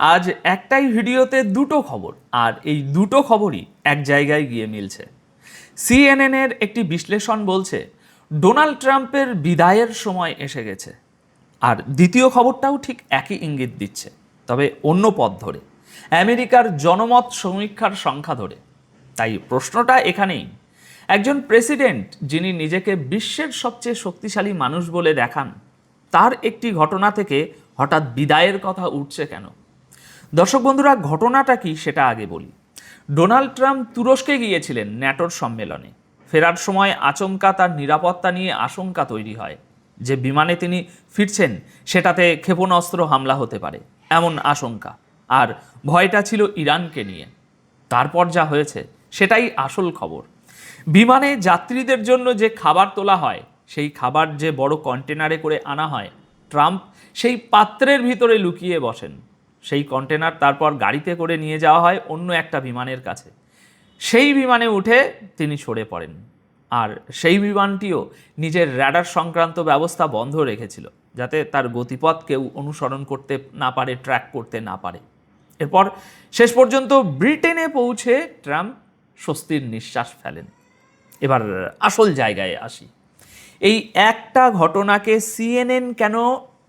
আজ একটাই ভিডিওতে দুটো খবর, আর এই দুটো খবরই এক জায়গায় গিয়ে মিলছে। সিএনএনের একটি বিশ্লেষণ বলছে ডোনাল্ড ট্রাম্পের বিদায়ের সময় এসে গেছে, আর দ্বিতীয় খবরটাও ঠিক একই ইঙ্গিত দিচ্ছে, তবে অন্য পথ ধরে, আমেরিকার জনমত সমীক্ষার সংখ্যা ধরে। তাই প্রশ্নটা এখানেই, একজন প্রেসিডেন্ট যিনি নিজেকে বিশ্বের সবচেয়ে শক্তিশালী মানুষ বলে দেখান, তার একটি ঘটনা থেকে হঠাৎ বিদায়ের কথা উঠছে কেন? দর্শক বন্ধুরা, ঘটনাটা কি সেটা আগে বলি। ডোনাল্ড ট্রাম্প তুরস্কে গিয়েছিলেন ন্যাটোর সম্মেলনে। ফেরার সময় আচমকা তার নিরাপত্তা নিয়ে আশঙ্কা তৈরি হয় যে বিমানে তিনি ফিরছেন সেটাতে ক্ষেপণাস্ত্র হামলা হতে পারে, এমন আশঙ্কা। আর ভয়টা ছিল ইরানকে নিয়ে। তারপর যা হয়েছে সেটাই আসল খবর। বিমানে যাত্রীদের জন্য যে খাবার তোলা হয়, সেই খাবার যে বড় কন্টেনারে করে আনা হয়, ট্রাম্প সেই পাত্রের ভিতরে লুকিয়ে বসেন। সেই কন্টেনার তারপর গাড়িতে করে নিয়ে যাওয়া হয় অন্য একটা বিমানের কাছে। সেই বিমানে উঠে তিনি সরে পড়েন, আর সেই বিমানটিও নিজের র্যাডার সংক্রান্ত ব্যবস্থা বন্ধ রেখেছিল, যাতে তার গতিপথ কেউ অনুসরণ করতে না পারে, ট্র্যাক করতে না পারে। এরপর শেষ পর্যন্ত ব্রিটেনে পৌঁছে ট্রাম্প স্বস্তির নিঃশ্বাস ফেলেন। এবার আসল জায়গায় আসি। এই একটা ঘটনাকে সিএনএন কেন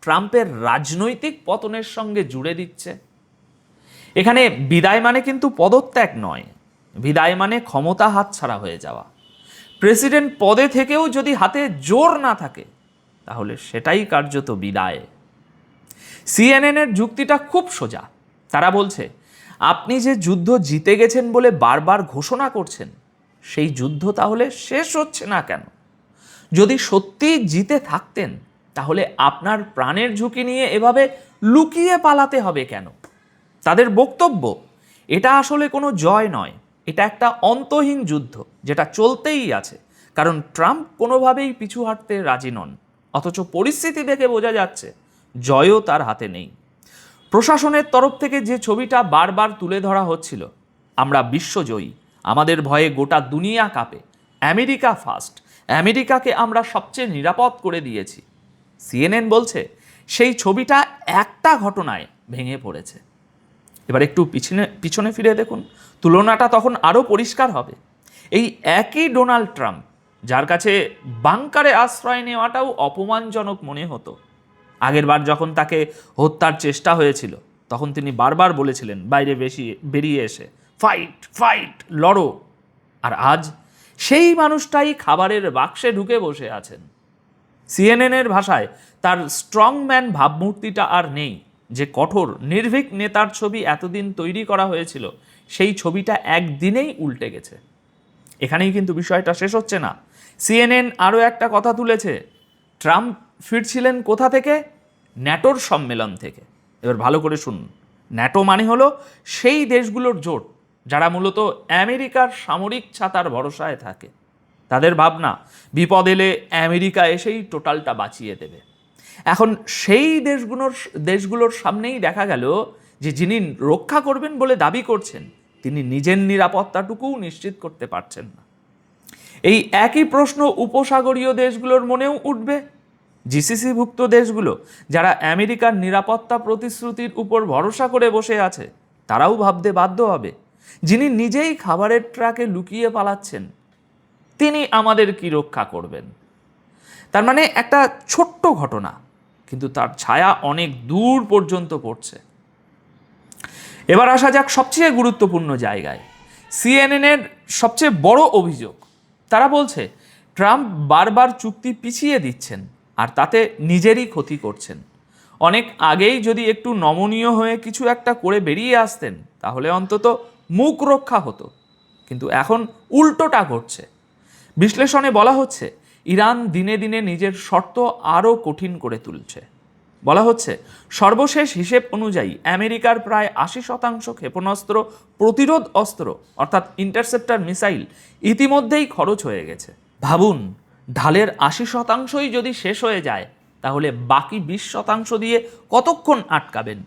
ট্রাম্পের রাজনৈতিক পতনের সঙ্গে জুড়ে দিচ্ছে? এখানে বিদায় মানে কিন্তু পদত্যাগ নয়, বিদায় মানে ক্ষমতা হাতছাড়া হয়ে যাওয়া। প্রেসিডেন্ট পদে থেকেও যদি হাতে জোর না থাকে, তাহলে সেটাই কার্যত বিদায়। সিএনএনের যুক্তিটা খুব সোজা। তারা বলছে, আপনি যে যুদ্ধ জিতে গেছেন বলে বারবার ঘোষণা করছেন, সেই যুদ্ধ তাহলে শেষ হচ্ছে না কেন? যদি সত্যি জিতে থাকতেন, তাহলে আপনার প্রাণের ঝুঁকি নিয়ে এভাবে লুকিয়ে পালাতে হবে কেন? তাদের বক্তব্য, এটা আসলে কোনো জয় নয়, এটা একটা অন্তহীন যুদ্ধ যেটা চলতেই আছে, কারণ ট্রাম্প কোনোভাবেই পিছু হাঁটতে রাজি নন। অথচ পরিস্থিতি দেখে বোঝা যাচ্ছে জয়ও তার হাতে নেই। প্রশাসনের তরফ থেকে যে ছবিটা বারবার তুলে ধরা হচ্ছিল, আমরা বিশ্বজয়ী, আমাদের ভয়ে গোটা দুনিয়া কাঁপে, আমেরিকা ফার্স্ট, আমেরিকাকে আমরা সবচেয়ে নিরাপদ করে দিয়েছি, সিএনএন বলছে সেই ছবিটা একটা ঘটনায় ভেঙে পড়েছে। এবার একটু পিছনে ফিরে দেখুন, তুলনাটা তখন আরও পরিষ্কার হবে। এই একই ডোনাল্ড ট্রাম্প, যার কাছে বাংকারে আশ্রয় নেওয়াটাও অপমানজনক মনে হতো, আগেরবার যখন তাকে হত্যার চেষ্টা হয়েছিল, তখন তিনি বারবার বলেছিলেন বাইরে বেরিয়ে এসে, ফাইট ফাইট, লড়ো। আর আজ সেই মানুষটাই খাবারের বাক্সে ঢুকে বসে আছেন। সিএনএনের ভাষায় তার স্ট্রংম্যান ভাবমূর্তিটা আর নেই। যে কঠোর নির্ভীক নেতার ছবি এতদিন তৈরি করা হয়েছিল, সেই ছবিটা একদিনেই উল্টে গেছে। এখানেই কিন্তু বিষয়টা শেষ হচ্ছে না। সিএনএন আরও একটা কথা তুলেছে, ট্রাম্প ফিরছিলেন কোথা থেকে? ন্যাটোর সম্মেলন থেকে। এবার ভালো করে শুনুন, ন্যাটো মানে হলো সেই দেশগুলোর জোট যারা মূলত আমেরিকার সামরিক ছাতার ভরসায় থাকে। তাদের ভাবনা, বিপদ এলে আমেরিকা এসেই টোটালটা বাঁচিয়ে দেবে। এখন সেই দেশগুলোর সামনেই দেখা গেল যে যিনি রক্ষা করবেন বলে দাবি করছেন, তিনি নিজের নিরাপত্তাটুকুও নিশ্চিত করতে পারছেন না। এই একই প্রশ্ন উপসাগরীয় দেশগুলোর মনেও উঠবে। জিসিসিভুক্ত দেশগুলো যারা আমেরিকার নিরাপত্তা প্রতিশ্রুতির উপর ভরসা করে বসে আছে, তারাও ভাবতে বাধ্য হবে, যিনি নিজেই খাবারের ট্রাকে লুকিয়ে পালাচ্ছেন, তিনি আমাদের কি রক্ষা করবেন? তার মানে একটা ছোট্ট ঘটনা, কিন্তু তার ছায়া অনেক দূর পর্যন্ত পড়ছে। এবার আসা যাক সবচেয়ে গুরুত্বপূর্ণ জায়গায়, সিএনএনের সবচেয়ে বড় অভিযোগ। তারা বলছে ট্রাম্প বারবার চুক্তি পিছিয়ে দিচ্ছেন, আর তাতে নিজেরই ক্ষতি করছেন। অনেক আগেই যদি একটু নমনীয় হয়ে কিছু একটা করে বেরিয়ে আসতেন, তাহলে অন্তত মুখ রক্ষা হতো। কিন্তু এখন উল্টোটা ঘটছে। বিশ্লেষণে বলা হচ্ছে, ইরান দিনে দিনে নিজের শর্ত আরও কঠিন করে তুলছে। বলা হচ্ছে, সর্বশেষ হিসেব অনুযায়ী আমেরিকার প্রায় 80% ক্ষেপণাস্ত্র প্রতিরোধ অস্ত্র অর্থাৎ ইন্টারসেপ্টর মিসাইল ইতিমধ্যেই খরচ হয়ে গেছে। ভাবুন, ঢালের 80%ই যদি শেষ হয়ে যায়, তাহলে বাকি 20% দিয়ে কতক্ষণ আটকাবেন?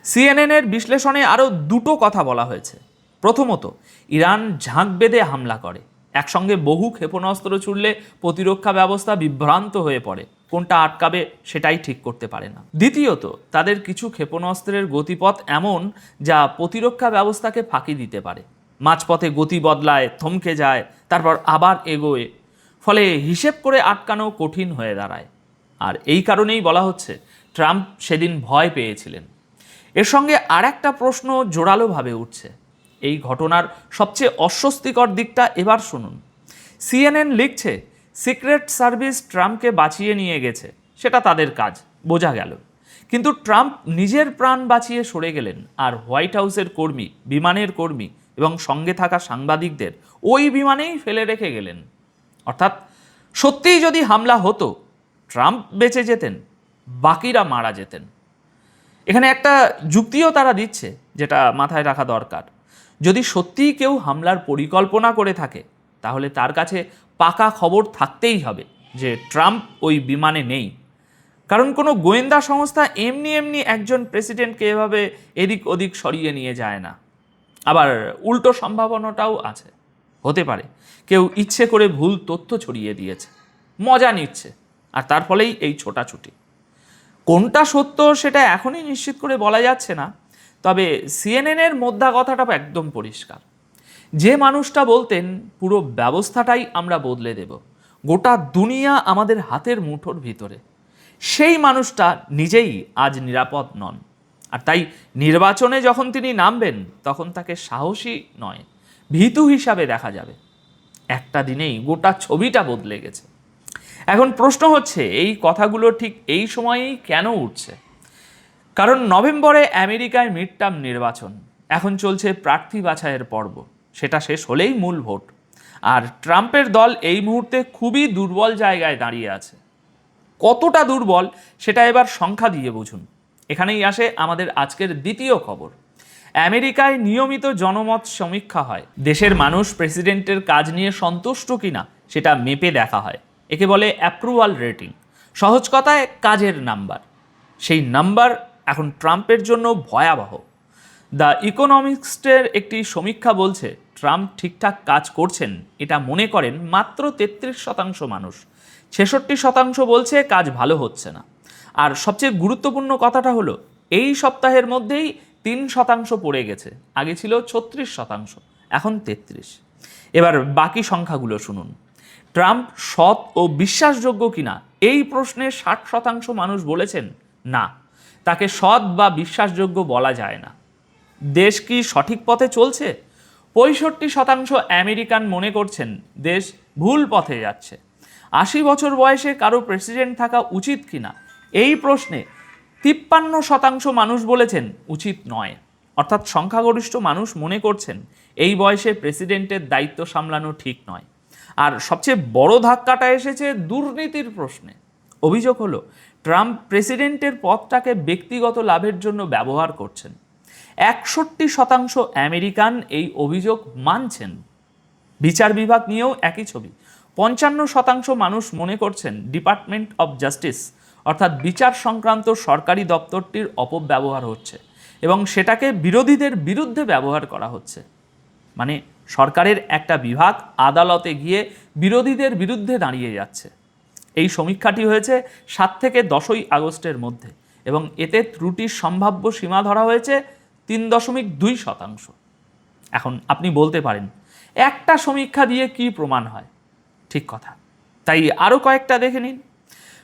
সিএনএনের বিশ্লেষণে আরও দুটো কথা বলা হয়েছে। প্রথমত, ইরান ঝাঁক বেঁধে হামলা করে, একসঙ্গে বহু ক্ষেপণাস্ত্র ছুড়লে প্রতিরক্ষা ব্যবস্থা বিভ্রান্ত হয়ে পড়ে, কোনটা আটকাবে সেটাই ঠিক করতে পারে না। দ্বিতীয়ত, তাদের কিছু ক্ষেপণাস্ত্রের গতিপথ এমন যা প্রতিরক্ষা ব্যবস্থাকে ফাঁকি দিতে পারে। মাঝপথে গতি বদলায়, থমকে যায়, তারপর আবার এগোয়, ফলে হিসেব করে আটকানো কঠিন হয়ে দাঁড়ায়। আর এই কারণেই বলা হচ্ছে ট্রাম্প সেদিন ভয় পেয়েছিলেন। এর সঙ্গে আর একটা প্রশ্ন জোরালোভাবে উঠছে। এই ঘটনার সবচেয়ে অস্বস্তিকর দিকটা এবার শুনুন। সিএনএন লিখছে সিক্রেট সার্ভিস ট্রাম্পকে বাঁচিয়ে নিয়ে গেছে, সেটা তাদের কাজ, বোঝা গেল। কিন্তু ট্রাম্প নিজের প্রাণ বাঁচিয়ে সরে গেলেন, আর হোয়াইট হাউসের কর্মী, বিমানের কর্মী এবং সঙ্গে থাকা সাংবাদিকদের ওই বিমানেই ফেলে রেখে গেলেন। অর্থাৎ সত্যিই যদি হামলা হতো, ট্রাম্প বেঁচে যেতেন, বাকিরা মারা যেতেন। এখানে একটা যুক্তিও তারা দিচ্ছে, যেটা মাথায় রাখা দরকার। যদি সত্যিই কেউ হামলার পরিকল্পনা করে থাকে, তাহলে তার কাছে পাকা খবর থাকতেই হবে যে ট্রাম্প ওই বিমানে নেই। কারণ কোনো গোয়েন্দা সংস্থা এমনি এমনি একজন প্রেসিডেন্টকে এভাবে এদিক ওদিক সরিয়ে নিয়ে যায় না। আবার উল্টো সম্ভাবনাটাও আছে, হতে পারে কেউ ইচ্ছে করে ভুল তথ্য ছড়িয়ে দিয়েছে, মজা নিচ্ছে, আর তার ফলেই এই ছোটাছুটি। কোনটা সত্য সেটা এখনই নিশ্চিত করে বলা যাচ্ছে না, তবে সিএনএনের মোদ্দা কথাটা একদম পরিষ্কার। যে মানুষটা বলতেন পুরো ব্যবস্থাটাই আমরা বদলে দেব, গোটা দুনিয়া আমাদের হাতের মুঠোর ভিতরে, সেই মানুষটা নিজেই আজ নিরাপদ নন। আর তাই নির্বাচনে যখন তিনি নামবেন, তখন তাকে সাহসী নয়, ভীতু হিসাবে দেখা যাবে। একটা দিনেই গোটা ছবিটা বদলে গেছে। এখন প্রশ্ন হচ্ছে, এই কথাগুলো ঠিক এই সময়েই কেন উঠছে? কারণ নভেম্বরে আমেরিকায় মিড টার্ম নির্বাচন, এখন চলছে প্রার্থী বাছাইয়ের পর্ব, সেটা শেষ হলেই মূল ভোট। আর ট্রাম্পের দল এই মুহূর্তে খুবই দুর্বল জায়গায় দাঁড়িয়ে আছে। কতটা দুর্বল সেটা এবার সংখ্যা দিয়ে বুঝুন। এখানেই আসে আমাদের আজকের দ্বিতীয় খবর। আমেরিকায় নিয়মিত জনমত সমীক্ষা হয়। দেশের মানুষ প্রেসিডেন্টের কাজ নিয়ে সন্তুষ্ট কিনা সেটা মেপে দেখা হয়। একে বলে অ্যাপ্রুভাল রেটিং, সহজ কথায় কাজের নাম্বার। সেই নাম্বার এখন ট্রাম্পের জন্য ভয়াবহ। দ্য ইকোনমিস্টের একটি সমীক্ষা বলছে ট্রাম্প ঠিকঠাক কাজ করছেন এটা মনে করেন মাত্র 33% মানুষ, 66% বলছে কাজ ভালো হচ্ছে না। আর সবচেয়ে গুরুত্বপূর্ণ কথাটা হলো, এই সপ্তাহের মধ্যেই 3% পড়ে গেছে, আগে ছিল 36%, এখন 33। এবার বাকি সংখ্যাগুলো শুনুন। ট্রাম্প সৎ ও বিশ্বাসযোগ্য কিনা, এই প্রশ্নে 60% মানুষ বলেছেন না, তাকে সৎ বা বিশ্বাসযোগ্য বলা যায় না। দেশ কি সঠিক পথে চলছে? 65% আমেরিকান মনে করছেন দেশ ভুল পথে যাচ্ছে। 80 বছর বয়সে কারো প্রেসিডেন্ট থাকা উচিত কিনা, এই প্রশ্নে 53% মানুষ বলেছেন উচিত নয়। অর্থাৎ সংখ্যাগরিষ্ঠ মানুষ মনে করছেন এই বয়সে প্রেসিডেন্টের দায়িত্ব সামলানো ঠিক নয়। আর সবচেয়ে বড় ধাক্কাটা এসেছে দুর্নীতির প্রশ্নে। অভিযোগ হলো ট্রাম্প প্রেসিডেন্টের পদটাকে ব্যক্তিগত লাভের জন্য ব্যবহার করছেন। 61% আমেরিকান এই অভিযোগ মানছেন। বিচার বিভাগ নিয়েও একই ছবি। 55% মানুষ মনে করছেন ডিপার্টমেন্ট অব জাস্টিস অর্থাৎ বিচার সংক্রান্ত সরকারি দপ্তরটির অপব্যবহার হচ্ছে এবং সেটাকে বিরোধীদের বিরুদ্ধে ব্যবহার করা হচ্ছে। মানে সরকারের একটা বিভাগ আদালতে গিয়ে বিরোধীদের বিরুদ্ধে দাঁড়িয়ে যাচ্ছে। এই সমীক্ষাটি হয়েছে 7 থেকে 10 আগস্টের মধ্যে এবং এতে ত্রুটির সম্ভাব্য সীমা ধরা হয়েছে 3.2%। এখন আপনি বলতে পারেন, একটা সমীক্ষা দিয়ে কি প্রমাণ হয়? ঠিক কথা, তাই আরও কয়েকটা দেখে নিন।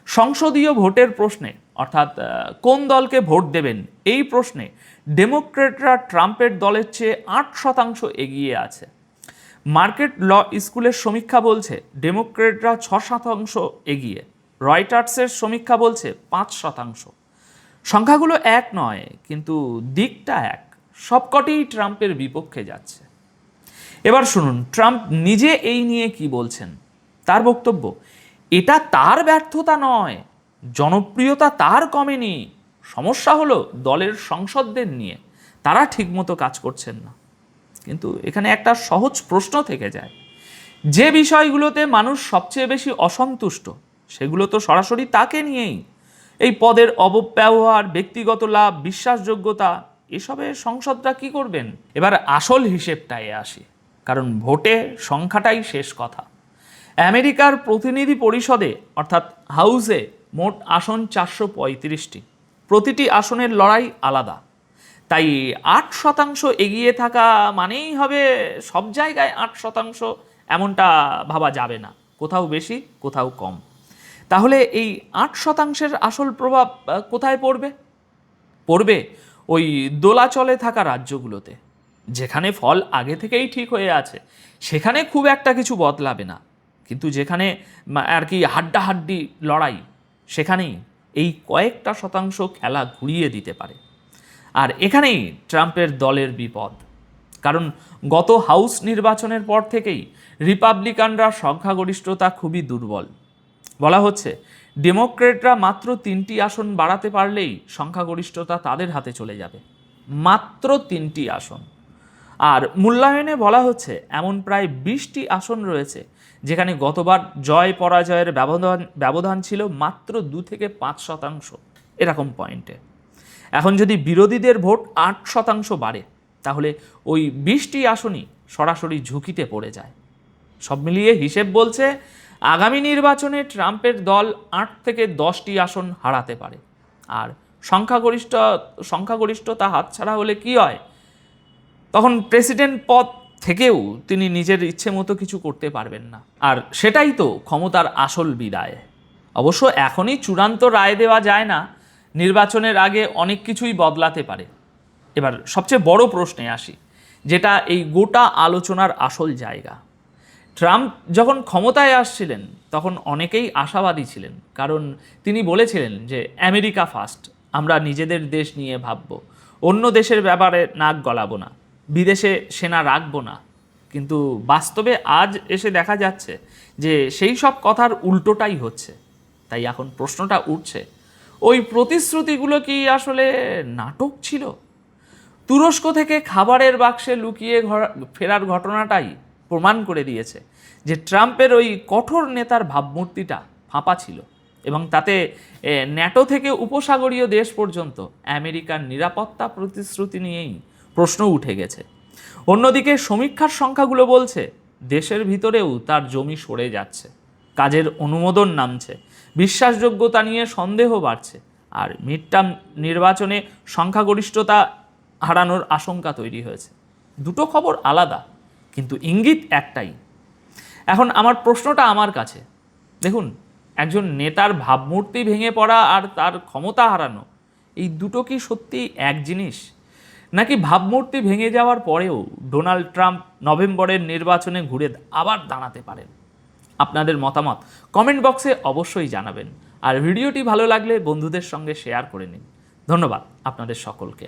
সংসদীয় ভোটের প্রশ্নে, অর্থাৎ কোন দলকে ভোট দেবেন, এই প্রশ্নে ডেমোক্রেটরা ট্রাম্পের দলের চেয়ে 8% এগিয়ে আছে। মার্কেট ল স্কুলের সমীক্ষা বলছে ডেমোক্রেটরা 6% এগিয়ে। রয়টার্সের সমীক্ষা বলছে 5%। সংখ্যাগুলো এক নয়, কিন্তু দিকটা এক, সবকটিই ট্রাম্পের বিপক্ষে যাচ্ছে। এবার শুনুন ট্রাম্প নিজে এই নিয়ে কি বলছেন। তার বক্তব্য, এটা তার ব্যর্থতা নয়, জনপ্রিয়তা তার কমেনি, সমস্যা হলো দলের সংসদদের নিয়ে, তারা ঠিকমতো কাজ করছেন না। কিন্তু এখানে একটা সহজ প্রশ্ন থেকে যায়, যে বিষয়গুলোতে মানুষ সবচেয়ে বেশি অসন্তুষ্ট সেগুলো তো সরাসরি তাকে নিয়েই। এই পদের অপব্যবহার, ব্যক্তিগত লাভ, বিশ্বাসযোগ্যতা, এসবে সংসদরা কি করবেন? এবার আসল হিসেবটায় আসি, কারণ ভোটে সংখ্যাটাই শেষ কথা। আমেরিকার প্রতিনিধি পরিষদে অর্থাৎ হাউসে মোট আসন 435টি, প্রতিটি আসনের লড়াই আলাদা। তাই 8% এগিয়ে থাকা মানেই হবে সব জায়গায় 8%, এমনটা ভাবা যাবে না, কোথাও বেশি কোথাও কম। তাহলে এই 8%-এর আসল প্রভাব কোথায় পড়বে? পড়বে ওই দোলাচলে থাকা রাজ্যগুলোতে, যেখানে ফল আগে থেকেই ঠিক হয়ে আছে, সেখানে খুব একটা কিছু বদলাবে না। কিন্তু যেখানে আর কি হাড্ডাহাড্ডি লড়াই, সেখানেই এই কয়েকটা শতাংশ খেলা ঘুরিয়ে দিতে পারে। আর এখানেই ট্রাম্পের দলের বিপদ, কারণ গত হাউস নির্বাচনের পর থেকেই রিপাবলিকানরা সংখ্যাগরিষ্ঠতা খুবই দুর্বল। বলা হচ্ছে ডেমোক্রেটরা মাত্র 3টি আসন বাড়াতে পারলেই সংখ্যাগরিষ্ঠতা তাদের হাতে চলে যাবে, মাত্র 3টি আসন। আর মূল্যায়নে বলা হচ্ছে এমন প্রায় 20টি আসন রয়েছে যেখানে গতবার জয় পরাজয়ের ব্যবধান ছিল মাত্র 2 থেকে 5% এরকম পয়েন্টে। এখন যদি বিরোধীদের ভোট 8% বাড়ে, তাহলে ওই 20টি আসনই সরাসরি ঝুঁকিতে পড়ে যায়। সব মিলিয়ে হিসেব বলছে আগামী নির্বাচনে ট্রাম্পের দল 8 থেকে 10টি আসন হারাতে পারে। আর সংখ্যাগরিষ্ঠতা হাতছাড়া হলে কি হয়? তখন প্রেসিডেন্ট পদ থেকেও তিনি নিজের ইচ্ছে মতো কিছু করতে পারবেন না। আর সেটাই তো ক্ষমতার আসল বিদায়। অবশ্য এখনই চূড়ান্ত রায় দেওয়া যায় না, নির্বাচনের আগে অনেক কিছুই বদলাতে পারে। এবার সবচেয়ে বড় প্রশ্নে আসি, যেটা এই গোটা আলোচনার আসল জায়গা। ট্রাম্প যখন ক্ষমতায় আসছিলেন তখন অনেকেই আশাবাদী ছিলেন, কারণ তিনি বলেছিলেন যে আমেরিকা ফার্স্ট, আমরা নিজেদের দেশ নিয়ে ভাবব, অন্য দেশের ব্যাপারে নাক গলাবো না, বিদেশে সেনা রাখবো না। কিন্তু বাস্তবে আজ এসে দেখা যাচ্ছে যে সেই সব কথার উল্টোটাই হচ্ছে। তাই এখন প্রশ্নটা উঠছে, ওই প্রতিশ্রুতিগুলো কি আসলে নাটক ছিল? তুরস্ক থেকে খাবারের বাক্সে লুকিয়ে ফেরার ঘটনাটাই প্রমাণ করে দিয়েছে যে ট্রাম্পের ওই কঠোর নেতার ভাবমূর্তিটা ফাঁপা ছিল, এবং তাতে ন্যাটো থেকে উপসাগরীয় দেশ পর্যন্ত আমেরিকার নিরাপত্তা প্রতিশ্রুতি নিয়েই প্রশ্ন উঠে গেছে। অন্যদিকে সমীক্ষার সংখ্যাগুলো বলছে দেশের ভিতরেও তার জমি সরে যাচ্ছে, কাজের অনুমোদন নামছে, বিশ্বাসযোগ্যতা নিয়ে সন্দেহ বাড়ছে, আর মিডটার্ম নির্বাচনে সংখ্যাগরিষ্ঠতা হারানোর আশঙ্কা তৈরি হয়েছে। দুটো খবর আলাদা, কিন্তু ইঙ্গিত একটাই। এখন আমার প্রশ্নটা আমার কাছে, দেখুন, একজন নেতার ভাবমূর্তি ভেঙে পড়া আর তার ক্ষমতা হারানো, এই দুটো কি সত্যি এক জিনিস? নাকি ভাবমূর্তি ভেঙে যাওয়ার পরেও ডোনাল্ড ট্রাম্প নভেম্বরের নির্বাচনে ঘুরে আবার দাঁড়াতে পারেন? আপনাদের মতামত কমেন্ট বক্সে অবশ্যই জানাবেন, আর ভিডিওটি ভালো লাগলে বন্ধুদের সঙ্গে শেয়ার করে নিন। ধন্যবাদ আপনাদের সকলকে।